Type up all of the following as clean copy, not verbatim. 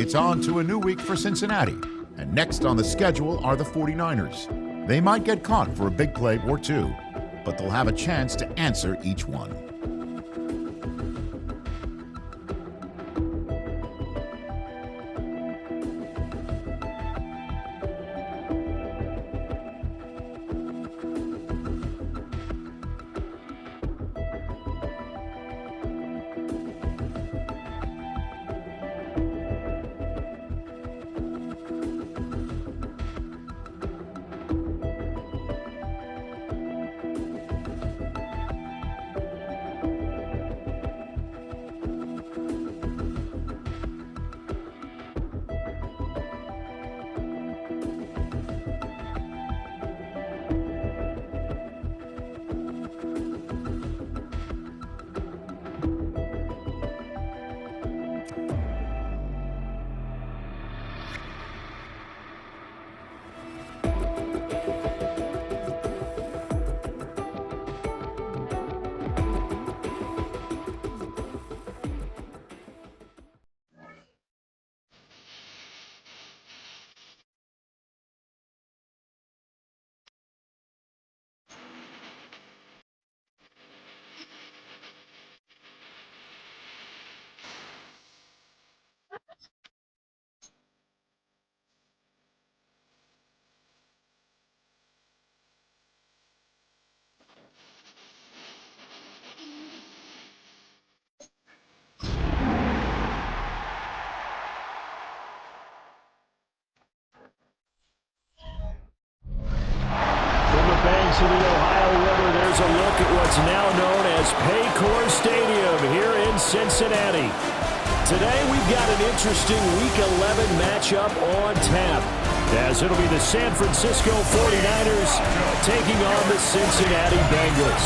It's on to a new week for Cincinnati, and next on the schedule are the 49ers. They might get caught for a big play or two, but they'll have a chance to answer each one. To the Ohio River, there's a look at what's now known as Paycor Stadium here in Cincinnati. Today we've got an interesting Week 11 matchup on tap, as it'll be the San Francisco 49ers taking on the Cincinnati Bengals.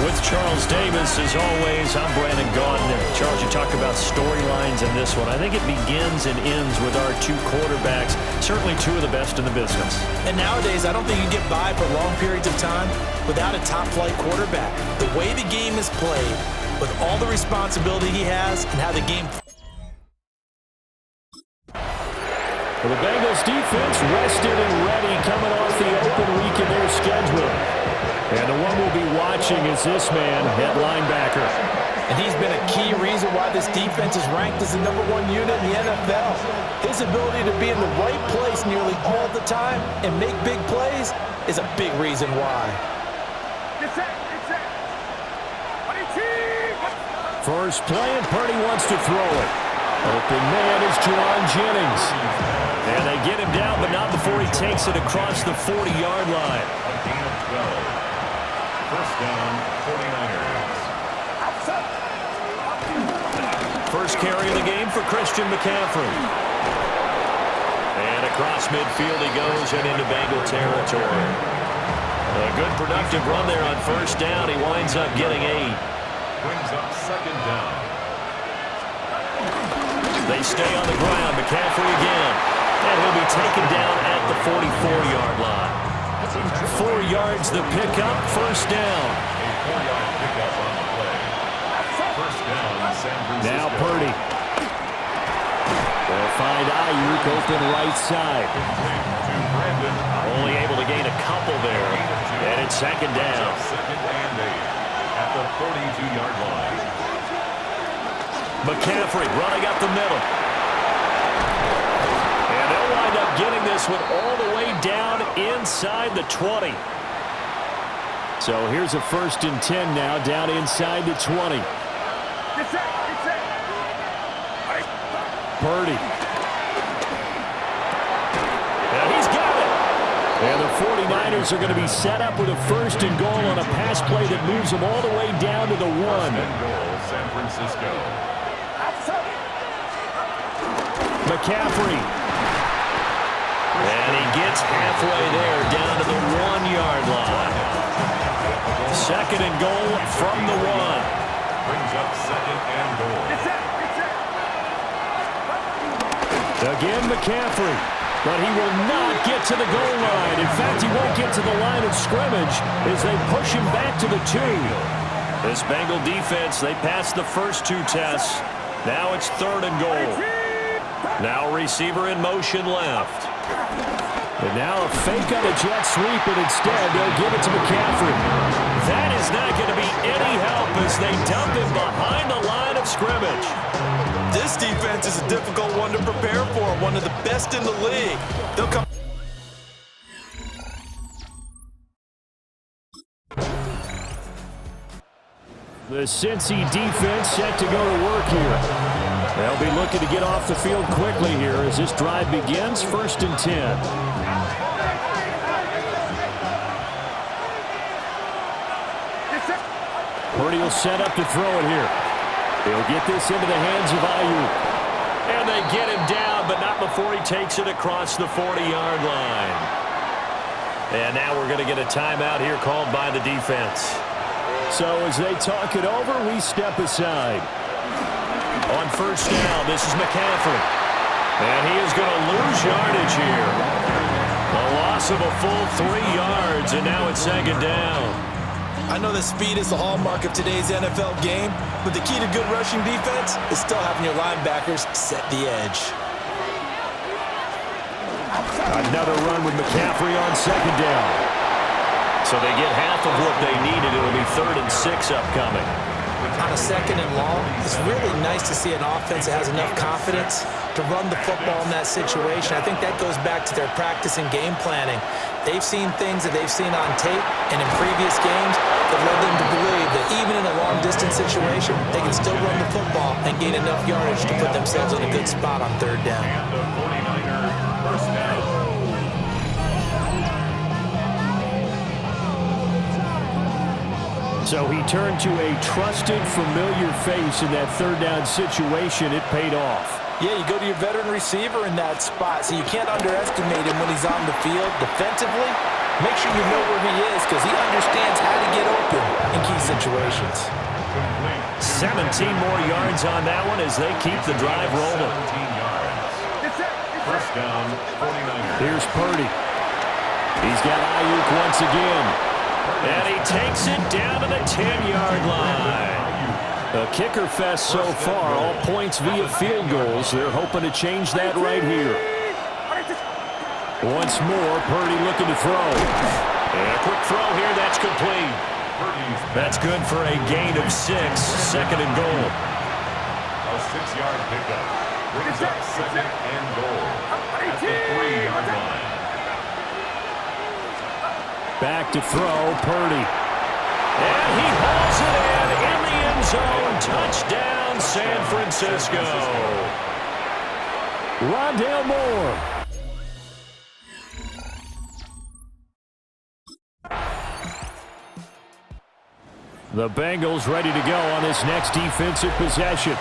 With Charles Davis, as always, I'm Brandon Gaudin. Charles, you talk about storylines in this one. I think it begins and ends with our two quarterbacks, certainly two of the best in the business. And nowadays, I don't think you get by for long periods of time without a top-flight quarterback. The way the game is played, with all the responsibility he has, and how the game... Well, the Bengals defense rested and ready coming off the open week in their schedule. And the one we'll be watching is this man at linebacker. And he's been a key reason why this defense is ranked as the #1 unit in the NFL. His ability to be in the right place nearly all the time and make big plays is a big reason why. First play, and Purdy wants to throw it. Open man is Juwan Jennings. And they get him down, but not before he takes it across the 40-yard line. First down, 49ers. First carry of the game for Christian McCaffrey. And across midfield he goes and into Bengal territory. A good productive run there on first down. He winds up getting 8. Brings up second down. They stay on the ground. McCaffrey again. And he'll be taken down at the 44-yard line. 4 yards the pickup, first down. A 4-yard pickup on the play. First down, San Francisco. Now Purdy. They'll find Ayuk open right side. Only able to gain a couple there. And it's second down. Second and 8 at the 42-yard line. McCaffrey running up the middle. And they'll wind up getting this one all the way down inside the 20. So here's a 1st and 10 now, down inside the 20. Purdy. And he's got it. And the 49ers are going to be set up with a 1st and goal on a pass play that moves them all the way down to the 1. 1st and goal, San Francisco. McCaffrey. And he gets halfway there, down to the 1-yard line. Second and goal from the 1. Brings up second and goal. Again, McCaffrey. But he will not get to the goal line. In fact, he won't get to the line of scrimmage as they push him back to the 2. This Bengal defense, they passed the first 2 tests. Now it's 3rd and goal. Now receiver in motion left. And now a fake on a jet sweep, and instead they'll give it to McCaffrey. That is not going to be any help as they dump him behind the line of scrimmage. This defense is a difficult one to prepare for, one of the best in the league. They'll come. The Cincy defense set to go to work here. They'll be looking to get off the field quickly here as this drive begins, 1st and 10. Purdy will set up to throw it here. He'll get this into the hands of Ayuk. And they get him down, but not before he takes it across the 40-yard line. And now we're going to get a timeout here called by the defense. So as they talk it over, we step aside. On 1st down, this is McCaffrey. And he is going to lose yardage here. A loss of a full 3 yards, and now it's 2nd down. I know that speed is the hallmark of today's NFL game, but the key to good rushing defense is still having your linebackers set the edge. Another run with McCaffrey on 2nd down. So they get half of what they needed. It'll be 3rd and 6 upcoming. On a 2nd and long, it's really nice to see an offense that has enough confidence to run the football in that situation. I think that goes back to their practice and game planning. They've seen things that they've seen on tape, and in previous games that led them to believe that even in a long-distance situation, they can still run the football and gain enough yardage to put themselves in a good spot on 3rd down. And the 49er first down. So he turned to a trusted, familiar face in that 3rd down situation. It paid off. Yeah, you go to your veteran receiver in that spot, so you can't underestimate him when he's on the field. Defensively, make sure you know where he is because he understands how to get open in key situations. 17 more yards on that one as they keep the drive rolling. 17 yards. First down, 49ers. Here's Purdy. He's got Ayuk once again. And he takes it down to the 10-yard line. A kicker fest so far, all points via field goals. They're hoping to change that right here. Once more, Purdy looking to throw. And a quick throw here, that's complete. That's good for a gain of 6, 2nd and goal. A 6-yard pickup brings up 2nd and goal at the 3-yard line. Back to throw, Purdy. And he hauls it in the end zone. Touchdown, San Francisco. Rondale Moore. The Bengals ready to go on this next defensive possession.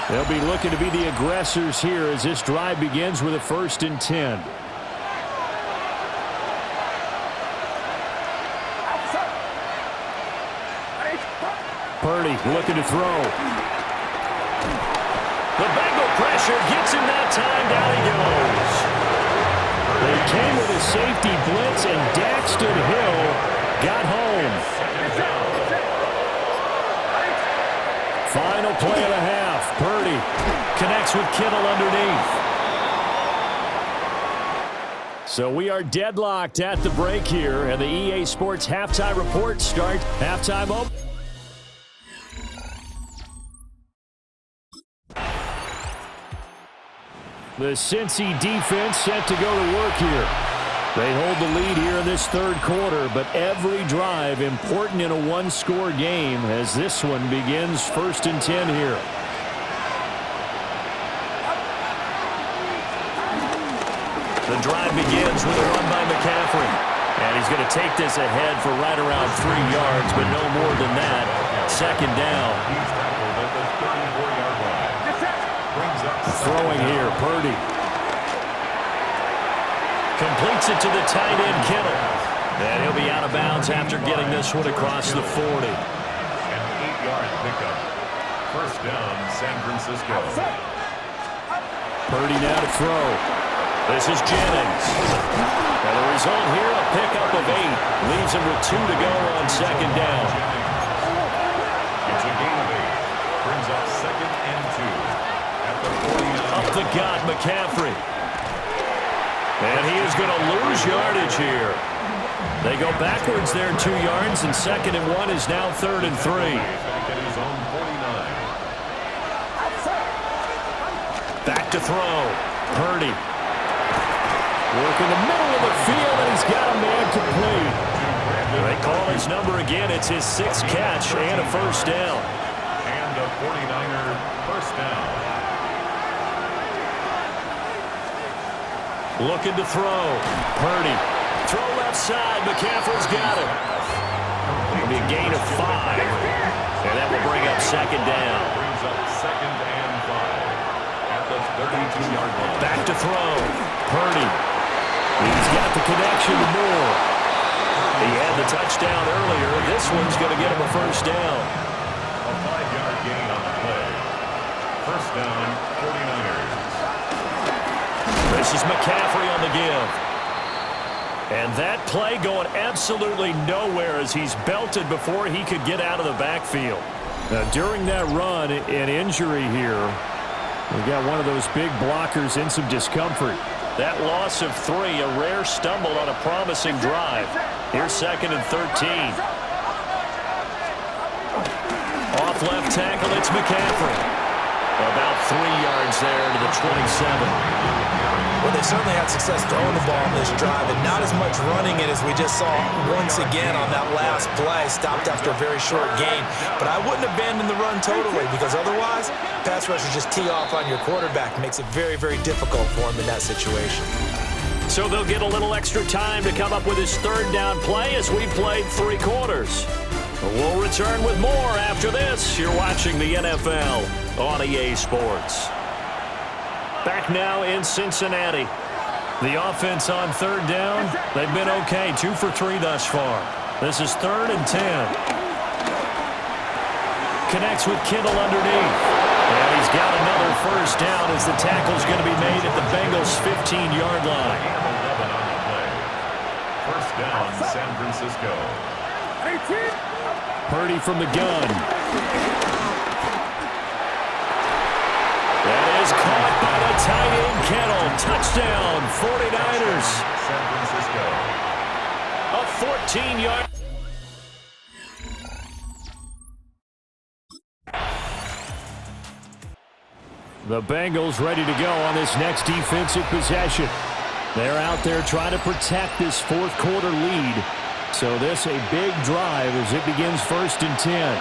They'll be looking to be the aggressors here as this drive begins with a 1st and 10. Purdy looking to throw. The Bengal pressure gets him that time. Down he goes. They came with a safety blitz, and Daxton Hill got home. Final play of the half. Purdy connects with Kittle underneath. So we are deadlocked at the break here, and the EA Sports halftime report starts. Halftime open. The Cincy defense set to go to work here. They hold the lead here in this 3rd quarter, but every drive important in a one-score game as this one begins 1st and 10 here. The drive begins with a run by McCaffrey. And he's going to take this ahead for right around 3 yards, but no more than that. 2nd down. He's tackled at the 34-yard line. Throwing here, Purdy. Completes it to the tight end, Kittle. And he'll be out of bounds after getting this one across the 40. An 8-yard pickup. First down, San Francisco. Purdy now to throw. This is Jennings. And the result here, a pickup of 8. Leaves him with 2 to go on 2nd down. It's a gain of 8. Brings up 2nd and 2. At the 49. Up the gut, McCaffrey. And he is going to lose yardage here. They go backwards there 2 yards, and 2nd and 1 is now 3rd and 3. Back at his own 49. Back to throw. Purdy. Work in the middle of the field, and he's got a man complete. They call his number again. It's his 6th catch and a first down. And a 49er first down. Looking to throw. Purdy. Throw left side. McCaffrey's got it. It'll be a gain of 5. And that will bring up 2nd down. Brings up 2nd and 5 at the 32-yard line. Back to throw. Purdy. He's got the connection to Moore. He had the touchdown earlier. This one's going to get him a first down. A 5-yard gain on the play. First down, 49ers. This is McCaffrey on the give. And that play going absolutely nowhere as he's belted before he could get out of the backfield. Now, during that run, an injury here. We've got one of those big blockers in some discomfort. That loss of 3, a rare stumble on a promising drive. Here's 2nd and 13. Off left tackle, it's McCaffrey. About 3 yards there to the 27. Well, they certainly had success throwing the ball on this drive, and not as much running it as we just saw once again on that last play. Stopped after a very short gain. But I wouldn't abandon the run totally, because otherwise, pass rushers just tee off on your quarterback. It makes it very, very difficult for him in that situation. So they'll get a little extra time to come up with his 3rd down play as we played 3 quarters. We'll return with more after this. You're watching the NFL on EA Sports. Back now in Cincinnati. The offense on 3rd down, they've been okay. 2 for 3 thus far. This is 3rd and 10. Connects with Kittle underneath. And he's got another first down as the tackle's going to be made at the Bengals' 15-yard line. 11 on the play. First down, San Francisco. Purdy from the gun. That is caught by the tight end Kittle. Touchdown, 49ers. San Francisco. A 14-yard. The Bengals ready to go on this next defensive possession. They're out there trying to protect this 4th quarter lead. So this a big drive as it begins 1st and 10.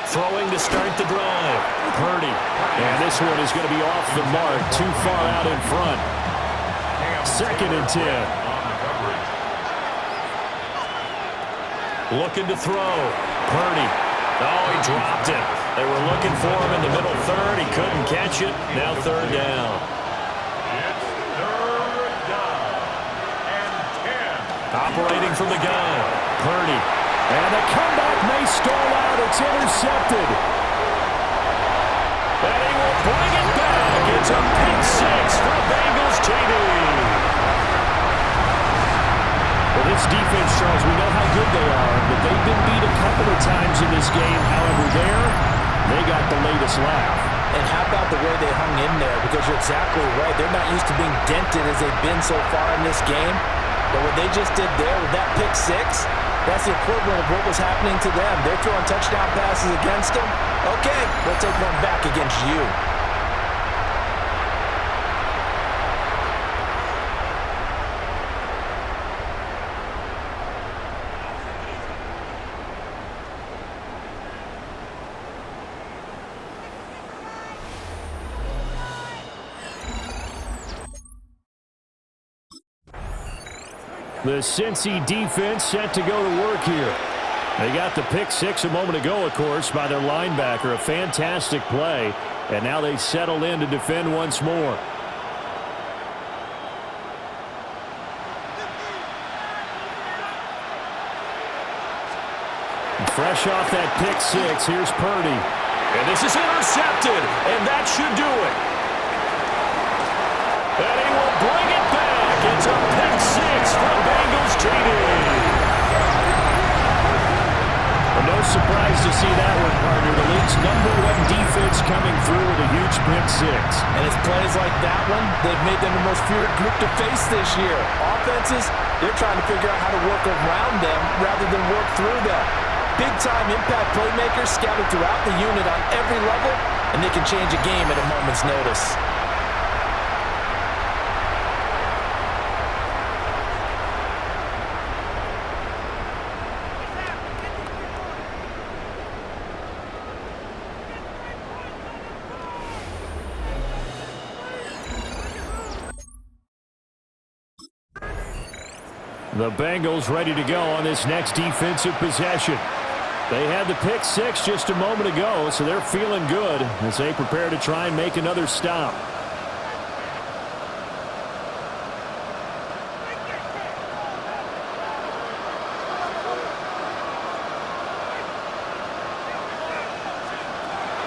Throwing to start the drive. Purdy. And this one is going to be off the mark. Too far out in front. 2nd and 10. Looking to throw. Purdy. Oh, he dropped it. They were looking for him in the middle 3rd. He couldn't catch it. Now 3rd down. It's 3rd down and 10. Operating from the gun. Purdy. And the comeback may stall out. It's intercepted. And he will bring it back. It's a pick 6 for Bengals TD. Well, this defense, Charles, we know how good they are, but they've been beat a couple of times in this game. However, they got the latest laugh. And how about the way they hung in there? Because you're exactly right. They're not used to being dented as they've been so far in this game. But what they just did there with that pick 6, that's the equivalent of what was happening to them. They're throwing touchdown passes against them. Okay, we'll take one back against you. The Cincy defense set to go to work here. They got the pick 6 a moment ago, of course, by their linebacker. A fantastic play. And now they settle in to defend once more. Fresh off that pick 6, here's Purdy. And this is intercepted, and that should do it. And he will bring it back. It's a pick 6 from Bengals TD. Well, no surprise to see that one, partner. The lead Patriots' #1 defense coming through with a huge pick six. And it's plays like that one, they've made them the most feared group to face this year. Offenses, they're trying to figure out how to work around them rather than work through them. Big-time impact playmakers scattered throughout the unit on every level, and they can change a game at a moment's notice. The Bengals ready to go on this next defensive possession. They had the pick six just a moment ago, so they're feeling good as they prepare to try and make another stop.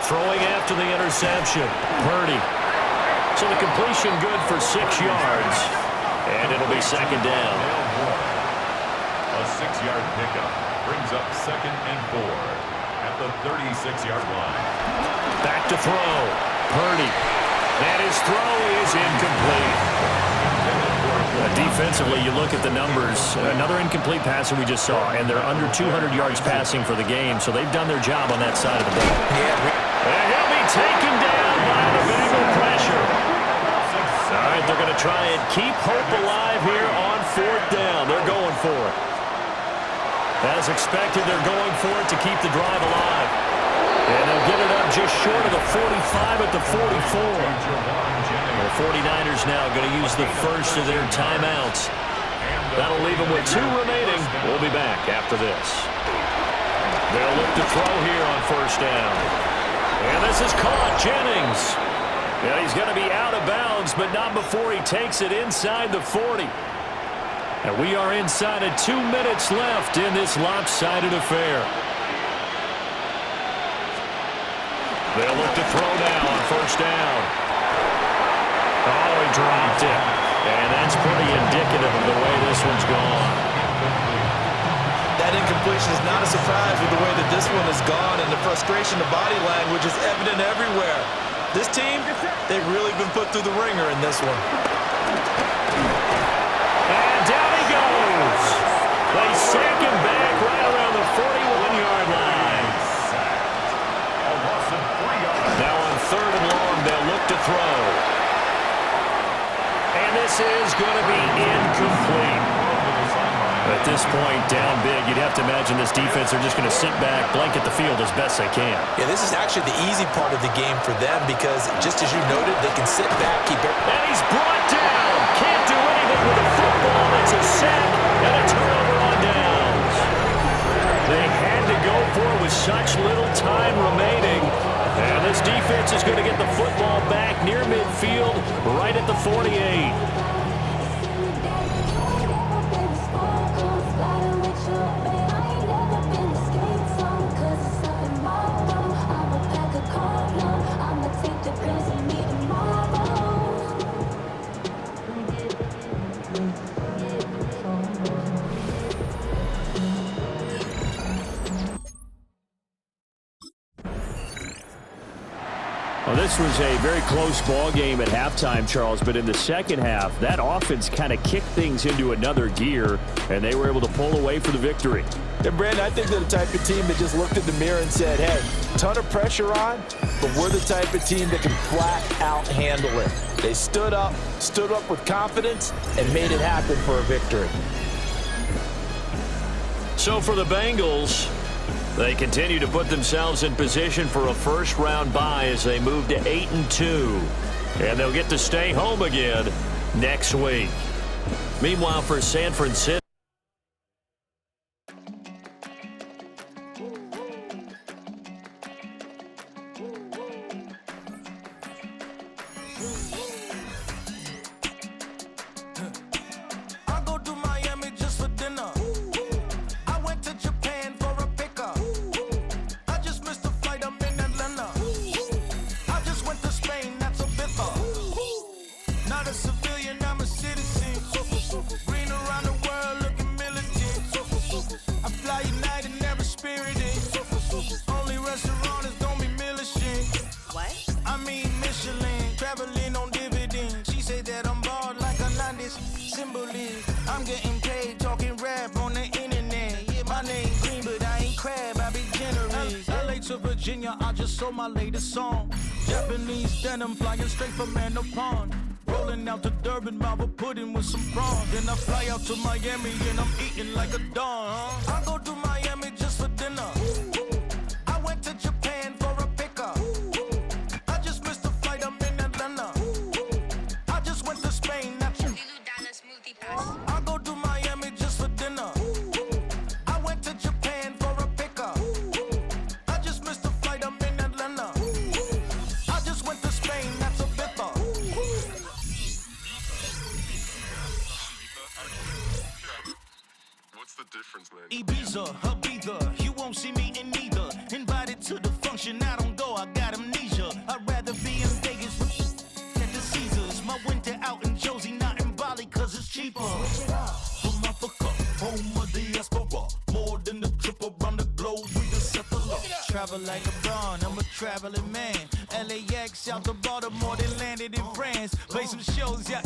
Throwing after the interception, Purdy. So the completion good for 6 yards, and it'll be second down. A 6-yard pickup brings up 2nd and 4 at the 36-yard line. Back to throw. Purdy. And his throw is incomplete. Defensively, you look at the numbers. Another incomplete passer we just saw, and they're under 200 yards passing for the game, so they've done their job on that side of the ball. And he'll be taken down by the Bengal pressure. All right, they're going to try and keep hope alive here on 4th down. They're going for it. As expected, they're going for it to keep the drive alive. And they'll get it up just short of the 45 at the 44. The 49ers now going to use the first of their timeouts. That'll leave them with 2 remaining. We'll be back after this. They'll look to throw here on 1st down. And this is caught. Jennings. Yeah, he's going to be out of bounds, but not before he takes it inside the 40. And we are inside of 2 minutes left in this lopsided affair. They'll look to throw now on 1st down. Oh, he dropped it. And that's pretty indicative of the way this one's gone. That incompletion is not a surprise with the way that this one has gone, and the frustration, the body language is evident everywhere. This team, they've really been put through the ringer in this one. And down he goes. They sack him back right around the 41-yard line. Now on 3rd and long, they'll look to throw. And this is going to be incomplete. At this point, down big, you'd have to imagine this defense, they're just going to sit back, blanket the field as best they can. Yeah, this is actually the easy part of the game for them because, just as you noted, they can sit back, keep it. And he's brought down. Can't do anything with the football. It's a sack and a turnover on downs. They had to go for it with such little time remaining. And this defense is going to get the football back near midfield, right at the 48. Well, this was a very close ball game at halftime, Charles, but in the second half, that offense kind of kicked things into another gear, and they were able to pull away for the victory. And, Brandon, I think they're the type of team that just looked in the mirror and said, hey, ton of pressure on, but we're the type of team that can flat out handle it. They stood up with confidence, and made it happen for a victory. So for the Bengals, they continue to put themselves in position for a first-round bye as they move to 8-2. And they'll get to stay home again next week. Meanwhile, for San Francisco, Not a civilian, I'm a citizen. Green around the world. Virginia, I just sold my latest song. Japanese denim flying straight from Manapon. Rolling out to Durban, Marble pudding with some prawns. Then I fly out to Miami and I'm eating like a don. I go to Miami just for dinner. I went to Japan for a pickup. I just missed a flight, I'm in Atlanta. I just went to Spain, not you. I go to Miami just for dinner. I went to Japan for a pickup. I just missed a flight, I'm in Atlanta. I just went to Spain, that's a bitter. What's the difference, man? Ibiza, Ibiza, you won't see me in neither. Invited to the function, I don't go, I got amnesia. I'd rather be in Vegas than the Caesars. My winter out in Josie, not in Bali, cause it's cheaper. From Africa, home of the diaspora. More than the trip around the globe, we just set the law. Travel like LeBron, I'm a traveling man. LAX out to Baltimore, then landed in France. Play some shows, yeah,